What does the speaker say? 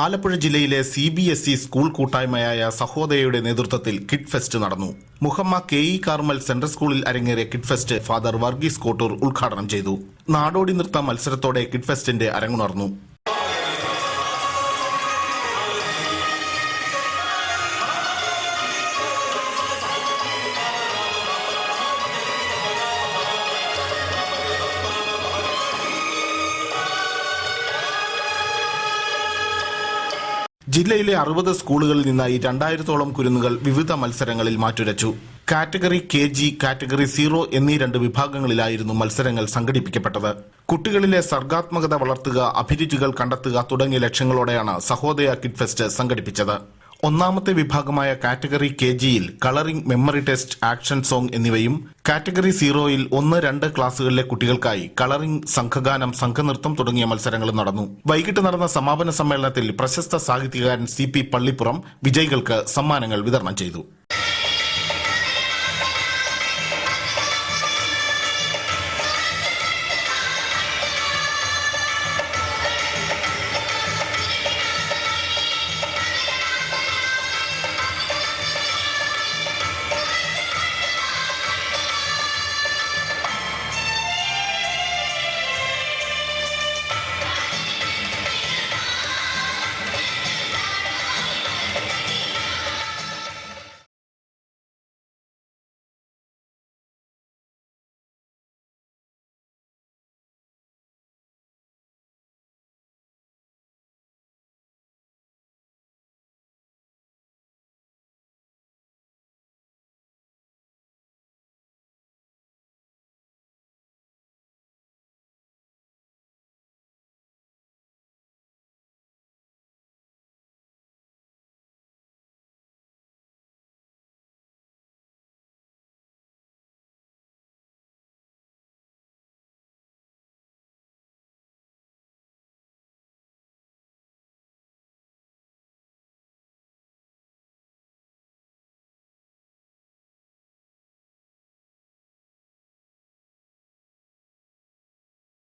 ആലപ്പുഴ ജില്ലയിലെ CBSE school കൂട്ടായ്മയായ സഹോദയയുടെ നേതൃത്വത്തിൽ കിഡ് ഫെസ്റ്റ് നടന്നു. മുഹമ്മ KE കാർമൽ സെൻട്രൽ സ്കൂളിൽ അരങ്ങേറിയ kid fest father Varghese Kottoor ഉദ്ഘാടനം ചെയ്തു. നാടോടി നൃത്ത മത്സരത്തോടെ കിഡ് ഫെസ്റ്റിന്റെ അരങ്ങുണർന്നു. ജില്ലയിലെ 60 സ്കൂളുകളിൽ നിന്നായി 2000-ഓളം കുരുന്നുകൾ വിവിധ മത്സരങ്ങളിൽ മാറ്റുരച്ചു. കാറ്റഗറി KG, കാറ്റഗറി 0 എന്നീ 2 വിഭാഗങ്ങളിലായിരുന്നു മത്സരങ്ങൾ സംഘടിപ്പിക്കപ്പെട്ടത്. കുട്ടികളിലെ സർഗാത്മകത വളർത്തുക, അഭിരുചികൾ കണ്ടെത്തുക തുടങ്ങിയ ലക്ഷ്യങ്ങളോടെയാണ് സഹോദയ കിഡ് ഫെസ്റ്റ് സംഘടിപ്പിച്ചത്. ഒന്നാമത്തെ വിഭാഗമായ കാറ്റഗറി KGയിൽ colouring, memory test, action song എന്നിവയും കാറ്റഗറി 0യിൽ 1-2 ക്ലാസുകളിലെ കുട്ടികൾക്കായി കളറിംഗ്, സംഘഗാനം, സംഘനൃത്തം തുടങ്ങിയ മത്സരങ്ങളും നടന്നു. വൈകിട്ട് നടന്ന സമാപന സമ്മേളനത്തിൽ പ്രശസ്ത സാഹിത്യകാരൻ CP പള്ളിപ്പുറം വിജയികൾക്ക് സമ്മാനങ്ങൾ വിതരണം ചെയ്തു.